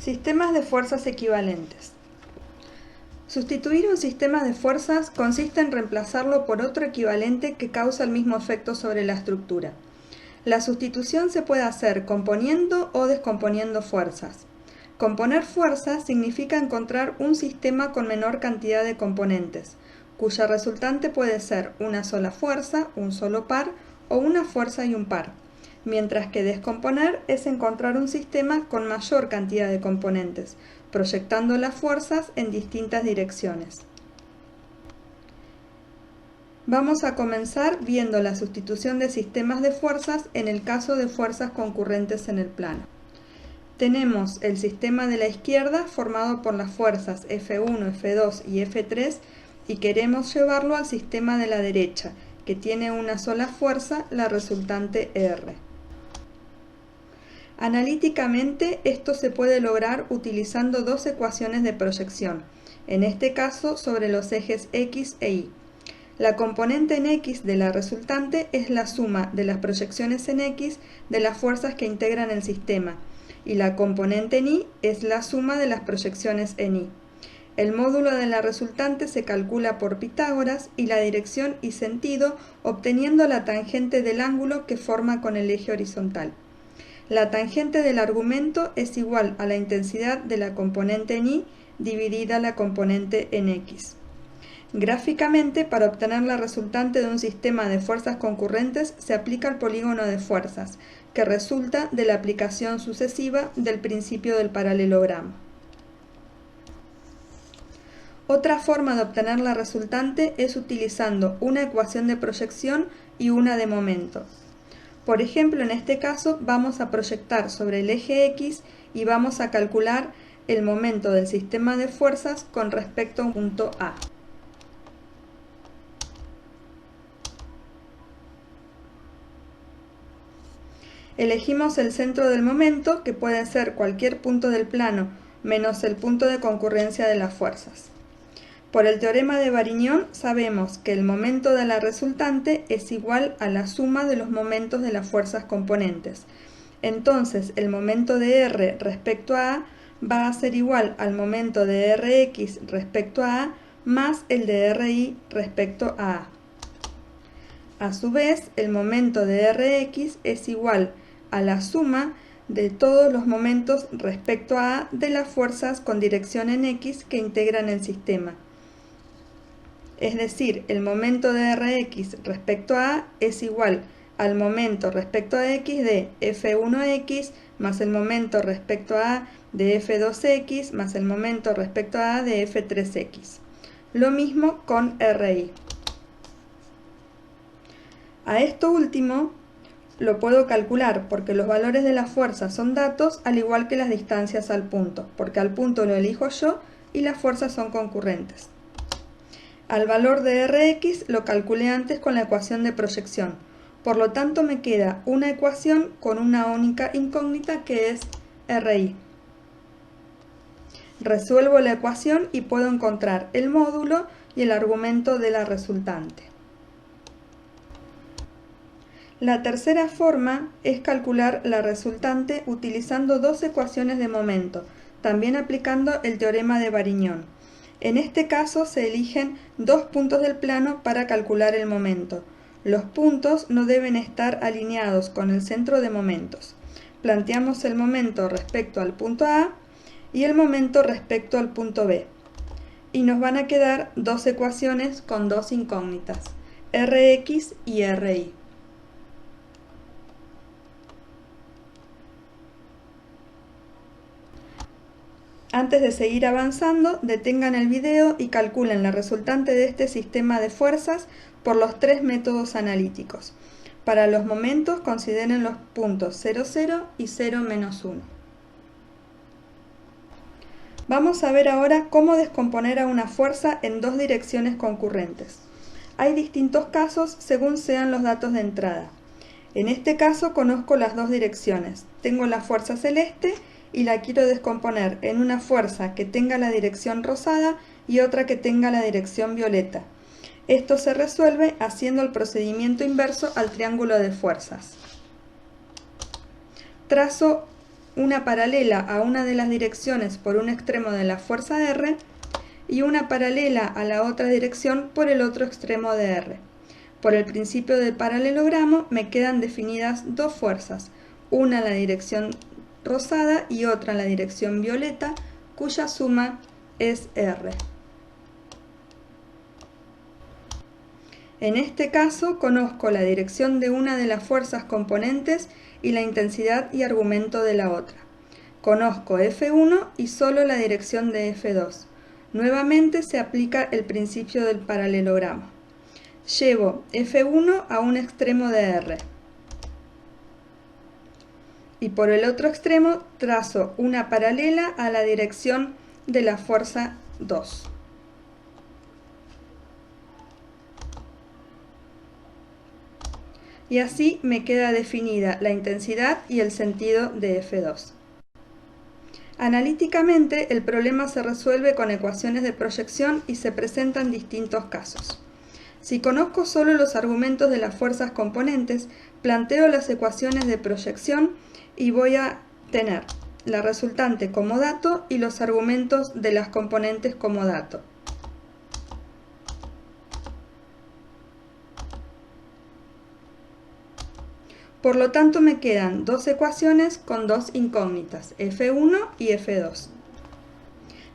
Sistemas de fuerzas equivalentes. Sustituir un sistema de fuerzas consiste en reemplazarlo por otro equivalente que causa el mismo efecto sobre la estructura. La sustitución se puede hacer componiendo o descomponiendo fuerzas. Componer fuerzas significa encontrar un sistema con menor cantidad de componentes, cuya resultante puede ser una sola fuerza, un solo par o una fuerza y un par, mientras que descomponer es encontrar un sistema con mayor cantidad de componentes, proyectando las fuerzas en distintas direcciones. Vamos a comenzar viendo la sustitución de sistemas de fuerzas en el caso de fuerzas concurrentes en el plano. Tenemos el sistema de la izquierda formado por las fuerzas F1, F2 y F3 y queremos llevarlo al sistema de la derecha, que tiene una sola fuerza, la resultante R. Analíticamente, esto se puede lograr utilizando dos ecuaciones de proyección, en este caso sobre los ejes X e Y. La componente en X de la resultante es la suma de las proyecciones en X de las fuerzas que integran el sistema, y la componente en Y es la suma de las proyecciones en Y. El módulo de la resultante se calcula por Pitágoras y la dirección y sentido obteniendo la tangente del ángulo que forma con el eje horizontal. La tangente del argumento es igual a la intensidad de la componente en Y dividida la componente en X. Gráficamente, para obtener la resultante de un sistema de fuerzas concurrentes se aplica el polígono de fuerzas, que resulta de la aplicación sucesiva del principio del paralelogramo. Otra forma de obtener la resultante es utilizando una ecuación de proyección y una de momento. Por ejemplo, en este caso vamos a proyectar sobre el eje X y vamos a calcular el momento del sistema de fuerzas con respecto a un punto A. Elegimos el centro del momento, que puede ser cualquier punto del plano, menos el punto de concurrencia de las fuerzas. Por el teorema de Varignon sabemos que el momento de la resultante es igual a la suma de los momentos de las fuerzas componentes. Entonces, el momento de R respecto a A va a ser igual al momento de Rx respecto a A más el de Ri respecto a A. A su vez, el momento de Rx es igual a la suma de todos los momentos respecto a A de las fuerzas con dirección en X que integran el sistema. Es decir, el momento de Rx respecto a A es igual al momento respecto a X de F1X más el momento respecto a A de F2X más el momento respecto a A de F3X. Lo mismo con Ri. A esto último lo puedo calcular porque los valores de las fuerzas son datos al igual que las distancias al punto, porque al punto lo elijo yo y las fuerzas son concurrentes. Al valor de Rx lo calculé antes con la ecuación de proyección, por lo tanto me queda una ecuación con una única incógnita que es Ri. Resuelvo la ecuación y puedo encontrar el módulo y el argumento de la resultante. La tercera forma es calcular la resultante utilizando dos ecuaciones de momento, también aplicando el teorema de Varignon. En este caso se eligen dos puntos del plano para calcular el momento. Los puntos no deben estar alineados con el centro de momentos. Planteamos el momento respecto al punto A y el momento respecto al punto B. Y nos van a quedar dos ecuaciones con dos incógnitas, Rx y Ri. Antes de seguir avanzando, detengan el video y calculen la resultante de este sistema de fuerzas por los tres métodos analíticos. Para los momentos, consideren los puntos 0, 0 y 0, menos 1. Vamos a ver ahora cómo descomponer a una fuerza en dos direcciones concurrentes. Hay distintos casos según sean los datos de entrada. En este caso conozco las dos direcciones. Tengo la fuerza celeste y la quiero descomponer en una fuerza que tenga la dirección rosada y otra que tenga la dirección violeta. Esto se resuelve haciendo el procedimiento inverso al triángulo de fuerzas. Trazo una paralela a una de las direcciones por un extremo de la fuerza R y una paralela a la otra dirección por el otro extremo de R. Por el principio del paralelogramo me quedan definidas dos fuerzas, una en la dirección rosada y otra en la dirección violeta, cuya suma es R. En este caso, conozco la dirección de una de las fuerzas componentes y la intensidad y argumento de la otra. Conozco F1 y solo la dirección de F2. Nuevamente se aplica el principio del paralelogramo. Llevo F1 a un extremo de R. Y por el otro extremo trazo una paralela a la dirección de la fuerza 2. Y así me queda definida la intensidad y el sentido de F2. Analíticamente, el problema se resuelve con ecuaciones de proyección y se presentan distintos casos. Si conozco solo los argumentos de las fuerzas componentes, planteo las ecuaciones de proyección y voy a tener la resultante como dato y los argumentos de las componentes como dato. Por lo tanto, me quedan dos ecuaciones con dos incógnitas, F1 y F2.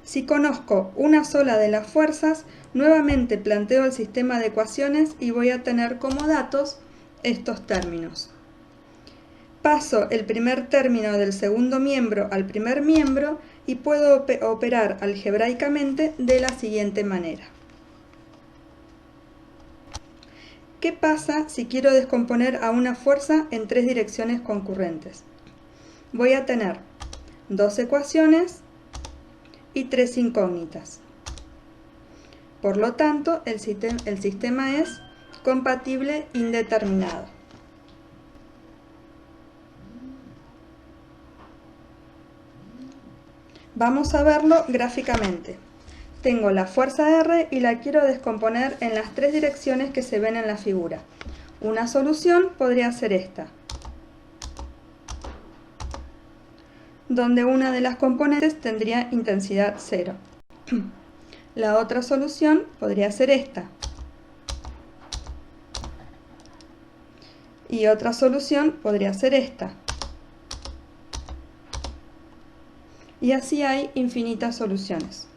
Si conozco una sola de las fuerzas, nuevamente planteo el sistema de ecuaciones y voy a tener como datos estos términos. Paso el primer término del segundo miembro al primer miembro y puedo operar algebraicamente de la siguiente manera. ¿Qué pasa si quiero descomponer a una fuerza en tres direcciones concurrentes? Voy a tener dos ecuaciones y tres incógnitas. Por lo tanto, el sistema es compatible indeterminado. Vamos a verlo gráficamente. Tengo la fuerza R y la quiero descomponer en las tres direcciones que se ven en la figura. Una solución podría ser esta, donde una de las componentes tendría intensidad 0. La otra solución podría ser esta. Y otra solución podría ser esta. Y así hay infinitas soluciones.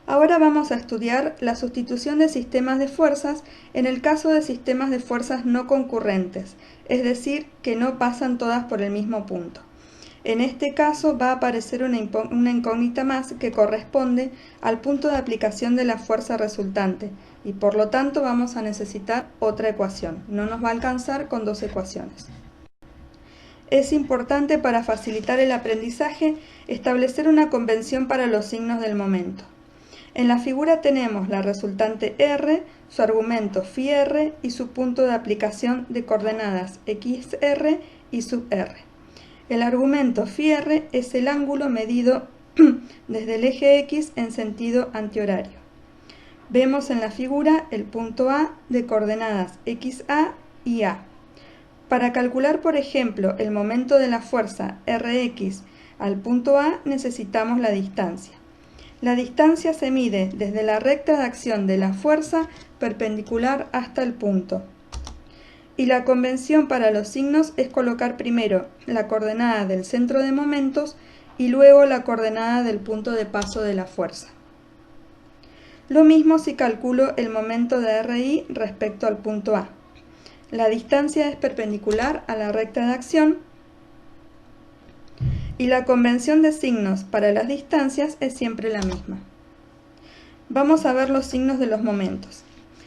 Ahora vamos a estudiar la sustitución de sistemas de fuerzas en el caso de sistemas de fuerzas no concurrentes, es decir, que no pasan todas por el mismo punto. En este caso va a aparecer una incógnita más que corresponde al punto de aplicación de la fuerza resultante y por lo tanto vamos a necesitar otra ecuación. No nos va a alcanzar con dos ecuaciones. Es importante para facilitar el aprendizaje establecer una convención para los signos del momento. En la figura tenemos la resultante R, su argumento φr y su punto de aplicación de coordenadas xr y sub r. El argumento φr es el ángulo medido desde el eje X en sentido antihorario. Vemos en la figura el punto A de coordenadas xa y a. Para calcular, por ejemplo, el momento de la fuerza Rx al punto A necesitamos la distancia. La distancia se mide desde la recta de acción de la fuerza perpendicular hasta el punto. Y la convención para los signos es colocar primero la coordenada del centro de momentos y luego la coordenada del punto de paso de la fuerza. Lo mismo si calculo el momento de RI respecto al punto A. La distancia es perpendicular a la recta de acción y la convención de signos para las distancias es siempre la misma. Vamos a ver los signos de los momentos.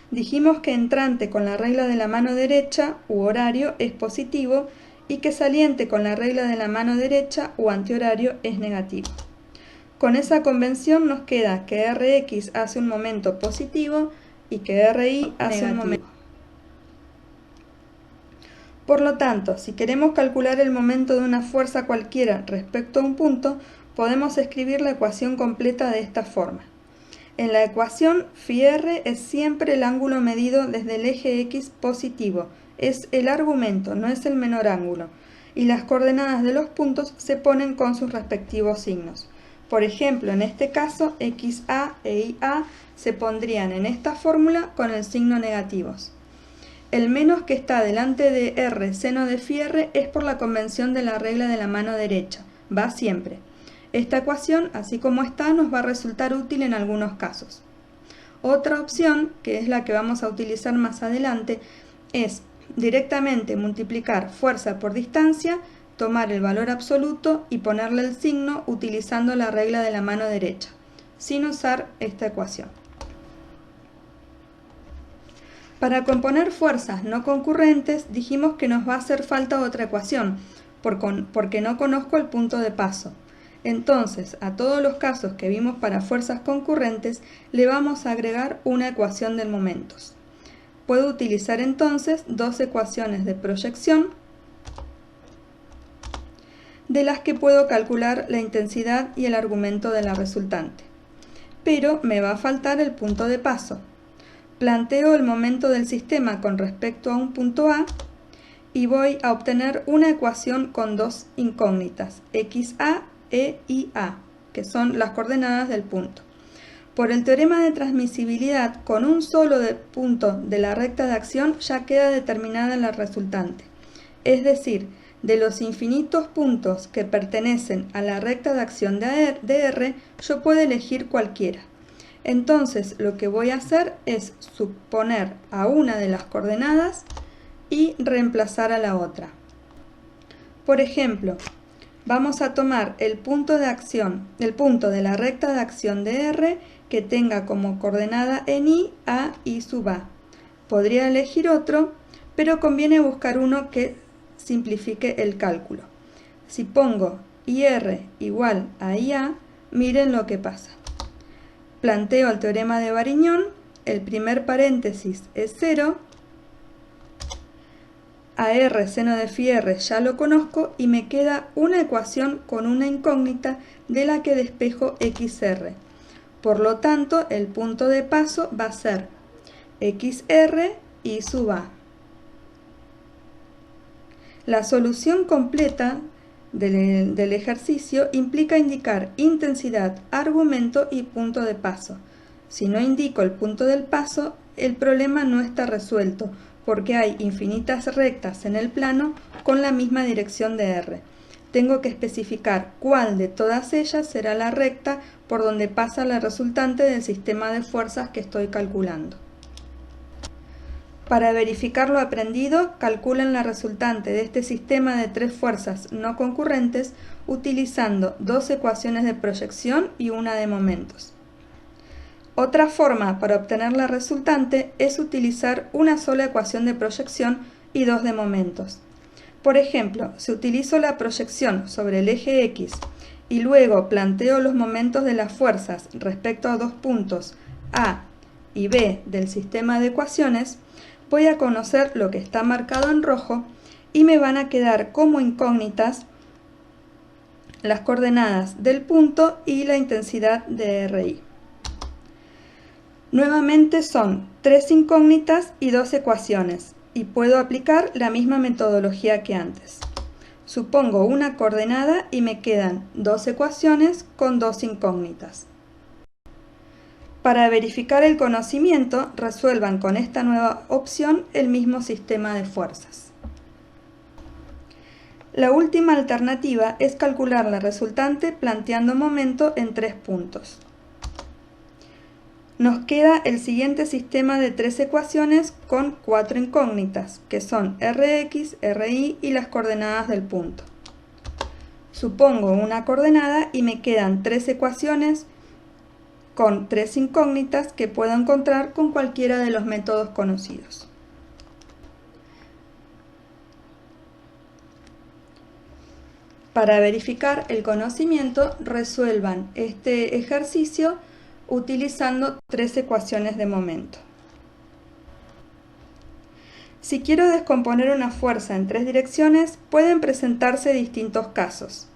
Dijimos que entrante con la regla de la mano derecha u horario es positivo y que saliente con la regla de la mano derecha u antihorario es negativo. Con esa convención nos queda que Rx hace un momento positivo y que Ri hace un momento. Por lo tanto, si queremos calcular el momento de una fuerza cualquiera respecto a un punto, podemos escribir la ecuación completa de esta forma. En la ecuación, φr es siempre el ángulo medido desde el eje X positivo, es el argumento, no es el menor ángulo. y las coordenadas de los puntos se ponen con sus respectivos signos. Por ejemplo, en este caso, XA e IA se pondrían en esta fórmula con el signo negativos. El menos que está delante de R seno de phi r es por la convención de la regla de la mano derecha, va siempre. Esta ecuación, así como está, nos va a resultar útil en algunos casos. Otra opción, que es la que vamos a utilizar más adelante, es directamente multiplicar fuerza por distancia, tomar el valor absoluto y ponerle el signo utilizando la regla de la mano derecha, sin usar esta ecuación. Para componer fuerzas no concurrentes dijimos que nos va a hacer falta otra ecuación, porque no conozco el punto de paso. Entonces, a todos los casos que vimos para fuerzas concurrentes, le vamos a agregar una ecuación de momentos. Puedo utilizar entonces dos ecuaciones de proyección, de las que puedo calcular la intensidad y el argumento de la resultante. Pero me va a faltar el punto de paso. Planteo el momento del sistema con respecto a un punto A y voy a obtener una ecuación con dos incógnitas, XA e IA, que son las coordenadas del punto. Por el teorema de transmisibilidad, con un solo punto de la recta de acción ya queda determinada la resultante. Es decir, de los infinitos puntos que pertenecen a la recta de acción de R, yo puedo elegir cualquiera. Entonces, lo que voy a hacer es suponer a una de las coordenadas y reemplazar a la otra. Por ejemplo, vamos a tomar el punto de la recta de acción de R que tenga como coordenada en I a I sub A. Podría elegir otro, pero conviene buscar uno que simplifique el cálculo. Si pongo IR igual a IA, miren lo que pasa. Planteo el teorema de Varignon, el primer paréntesis es 0, a R seno de phi r ya lo conozco y me queda una ecuación con una incógnita de la que despejo XR. Por lo tanto, el punto de paso va a ser XR y sub A. La solución completa del ejercicio implica indicar intensidad, argumento y punto de paso. Si no indico el punto del paso, el problema no está resuelto, porque hay infinitas rectas en el plano con la misma dirección de R. Tengo que especificar cuál de todas ellas será la recta por donde pasa la resultante del sistema de fuerzas que estoy calculando. Para verificar lo aprendido, calculen la resultante de este sistema de tres fuerzas no concurrentes utilizando dos ecuaciones de proyección y una de momentos. Otra forma para obtener la resultante es utilizar una sola ecuación de proyección y dos de momentos. Por ejemplo, si utilizo la proyección sobre el eje X y luego planteo los momentos de las fuerzas respecto a dos puntos A y B del sistema de ecuaciones, voy a conocer lo que está marcado en rojo y me van a quedar como incógnitas las coordenadas del punto y la intensidad de RI. Nuevamente son tres incógnitas y dos ecuaciones y puedo aplicar la misma metodología que antes. Supongo una coordenada y me quedan dos ecuaciones con dos incógnitas. Para verificar el conocimiento, resuelvan con esta nueva opción el mismo sistema de fuerzas. La última alternativa es calcular la resultante planteando momento en tres puntos. Nos queda el siguiente sistema de tres ecuaciones con cuatro incógnitas, que son Rx, Ri y las coordenadas del punto. Supongo una coordenada y me quedan tres ecuaciones con tres incógnitas que puedo encontrar con cualquiera de los métodos conocidos. Para verificar el conocimiento, resuelvan este ejercicio utilizando tres ecuaciones de momento. Si quiero descomponer una fuerza en tres direcciones, pueden presentarse distintos casos.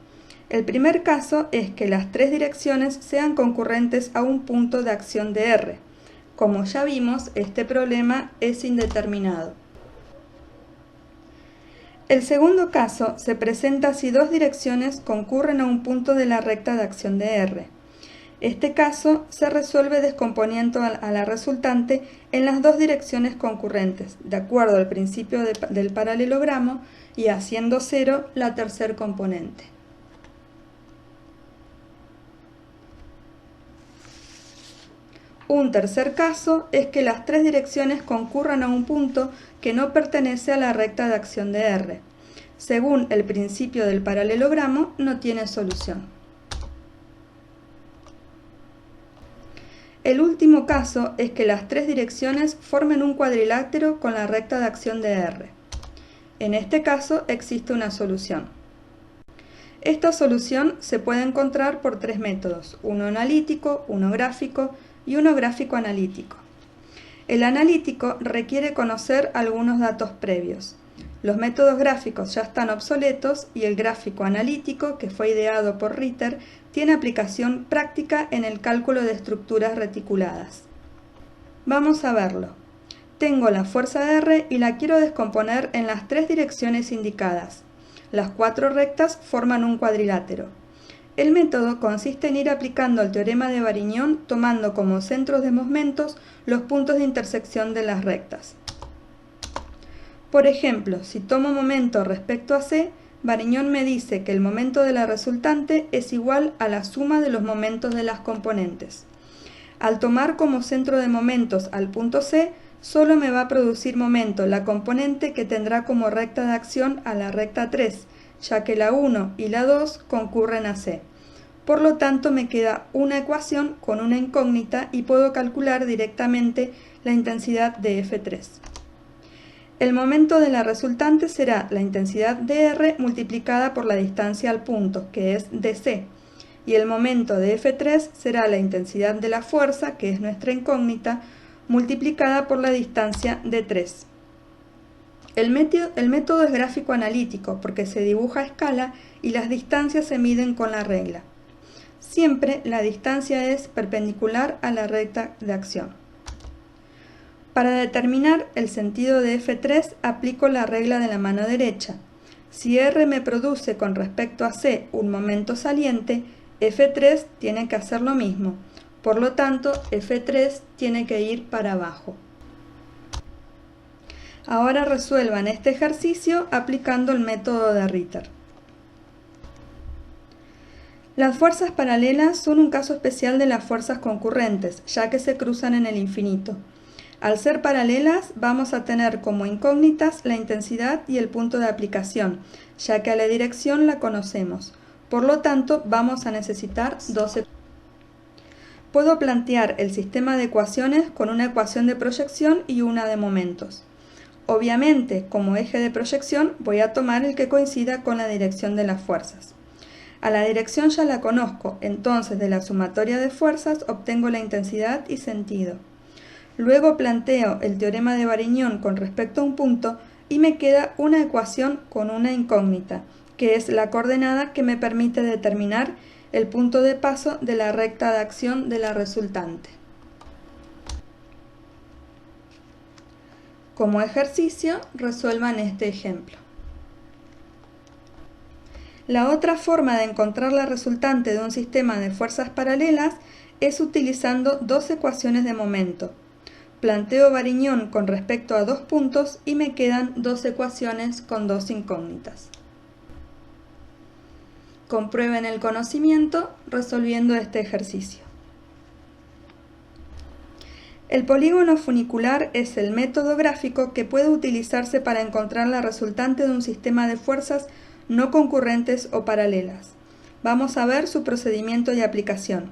El primer caso es que las tres direcciones sean concurrentes a un punto de acción de R. Como ya vimos, este problema es indeterminado. El segundo caso se presenta si dos direcciones concurren a un punto de la recta de acción de R. Este caso se resuelve descomponiendo a la resultante en las dos direcciones concurrentes, de acuerdo al principio del paralelogramo, y haciendo cero la tercer componente. Un tercer caso es que las tres direcciones concurran a un punto que no pertenece a la recta de acción de R. Según el principio del paralelogramo, no tiene solución. El último caso es que las tres direcciones formen un cuadrilátero con la recta de acción de R. En este caso existe una solución. Esta solución se puede encontrar por tres métodos, uno analítico, uno gráfico y uno gráfico analítico. El analítico requiere conocer algunos datos previos. Los métodos gráficos ya están obsoletos y el gráfico analítico, que fue ideado por Ritter, tiene aplicación práctica en el cálculo de estructuras reticuladas. Vamos a verlo. Tengo la fuerza R y la quiero descomponer en las tres direcciones indicadas. Las cuatro rectas forman un cuadrilátero. El método consiste en ir aplicando el teorema de Varignon tomando como centros de momentos los puntos de intersección de las rectas. Por ejemplo, si tomo momento respecto a C, Varignon me dice que el momento de la resultante es igual a la suma de los momentos de las componentes. Al tomar como centro de momentos al punto C, solo me va a producir momento la componente que tendrá como recta de acción a la recta 3, ya que la 1 y la 2 concurren a C. Por lo tanto, me queda una ecuación con una incógnita y puedo calcular directamente la intensidad de F3. El momento de la resultante será la intensidad de R multiplicada por la distancia al punto, que es dc, y el momento de F3 será la intensidad de la fuerza, que es nuestra incógnita, multiplicada por la distancia de 3. El método es gráfico analítico porque se dibuja a escala y las distancias se miden con la regla. Siempre la distancia es perpendicular a la recta de acción. Para determinar el sentido de F3 aplico la regla de la mano derecha. Si R me produce con respecto a C un momento saliente, F3 tiene que hacer lo mismo. Por lo tanto, F3 tiene que ir para abajo. Ahora resuelvan este ejercicio aplicando el método de Ritter. Las fuerzas paralelas son un caso especial de las fuerzas concurrentes, ya que se cruzan en el infinito. Al ser paralelas, vamos a tener como incógnitas la intensidad y el punto de aplicación, ya que a la dirección la conocemos. Por lo tanto, vamos a necesitar dos ecuaciones. Puedo plantear el sistema de ecuaciones con una ecuación de proyección y una de momentos. Obviamente, como eje de proyección, voy a tomar el que coincida con la dirección de las fuerzas. A la dirección ya la conozco, entonces de la sumatoria de fuerzas obtengo la intensidad y sentido. Luego planteo el teorema de Varignon con respecto a un punto y me queda una ecuación con una incógnita, que es la coordenada que me permite determinar el punto de paso de la recta de acción de la resultante. Como ejercicio, resuelvan este ejemplo. La otra forma de encontrar la resultante de un sistema de fuerzas paralelas es utilizando dos ecuaciones de momento. Planteo Varignon con respecto a dos puntos y me quedan dos ecuaciones con dos incógnitas. Comprueben el conocimiento resolviendo este ejercicio. El polígono funicular es el método gráfico que puede utilizarse para encontrar la resultante de un sistema de fuerzas no concurrentes o paralelas. Vamos a ver su procedimiento y aplicación.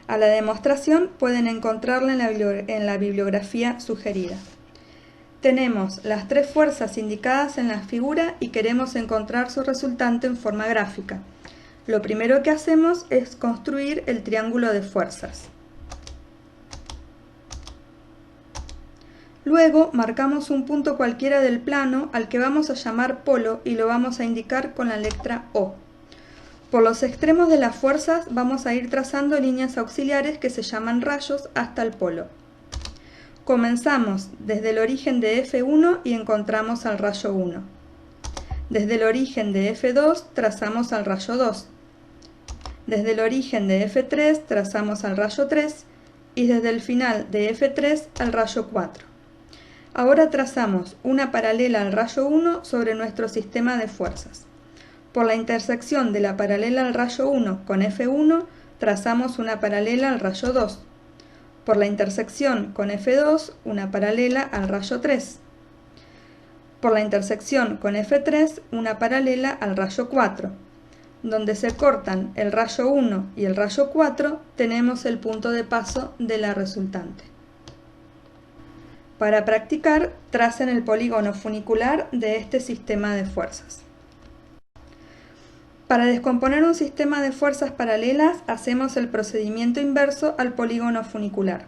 A la demostración pueden encontrarla en la bibliografía sugerida. Tenemos las tres fuerzas indicadas en la figura y queremos encontrar su resultante en forma gráfica. Lo primero que hacemos es construir el triángulo de fuerzas. Luego marcamos un punto cualquiera del plano al que vamos a llamar polo y lo vamos a indicar con la letra O. Por los extremos de las fuerzas vamos a ir trazando líneas auxiliares que se llaman rayos hasta el polo. Comenzamos desde el origen de F1 y encontramos al rayo 1. Desde el origen de F2 trazamos al rayo 2. Desde el origen de F3 trazamos al rayo 3 y desde el final de F3 al rayo 4. Ahora trazamos una paralela al rayo 1 sobre nuestro sistema de fuerzas. Por la intersección de la paralela al rayo 1 con F1 trazamos una paralela al rayo 2. Por la intersección con F2 una paralela al rayo 3. Por la intersección con F3 una paralela al rayo 4. Donde se cortan el rayo 1 y el rayo 4 tenemos el punto de paso de la resultante. Para practicar, tracen el polígono funicular de este sistema de fuerzas. Para descomponer un sistema de fuerzas paralelas hacemos el procedimiento inverso al polígono funicular.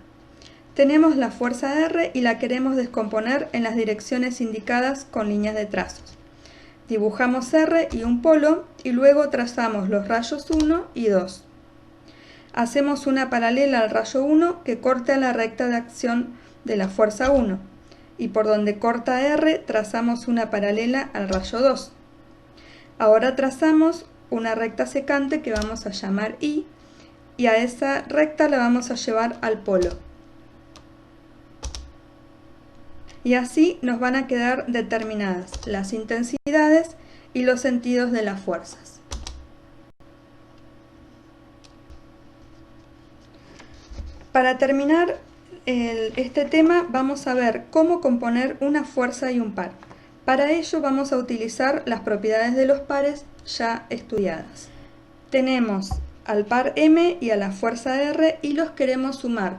Tenemos la fuerza R y la queremos descomponer en las direcciones indicadas con líneas de trazos. Dibujamos R y un polo y luego trazamos los rayos 1 y 2. Hacemos una paralela al rayo 1 que corta la recta de acción de la fuerza 1 y por donde corta R trazamos una paralela al rayo 2. Ahora trazamos una recta secante que vamos a llamar I y a esa recta la vamos a llevar al polo. Y así nos van a quedar determinadas las intensidades y los sentidos de las fuerzas. Para terminar este tema vamos a ver cómo componer una fuerza y un par. Para ello vamos a utilizar las propiedades de los pares ya estudiadas. Tenemos al par M y a la fuerza R y los queremos sumar.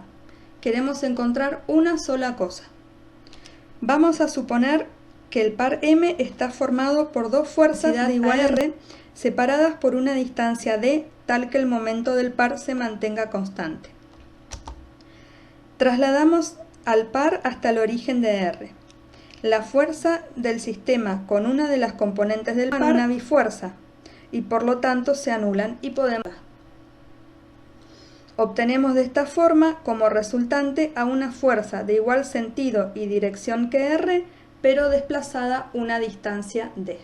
Queremos encontrar una sola cosa. Vamos a suponer que el par M está formado por dos fuerzas de igual R separadas por una distancia d tal que el momento del par se mantenga constante. Trasladamos al par hasta el origen de R. La fuerza del sistema con una de las componentes del par es una bifuerza y por lo tanto se anulan y podemos. Obtenemos de esta forma como resultante a una fuerza de igual sentido y dirección que R, pero desplazada una distancia d.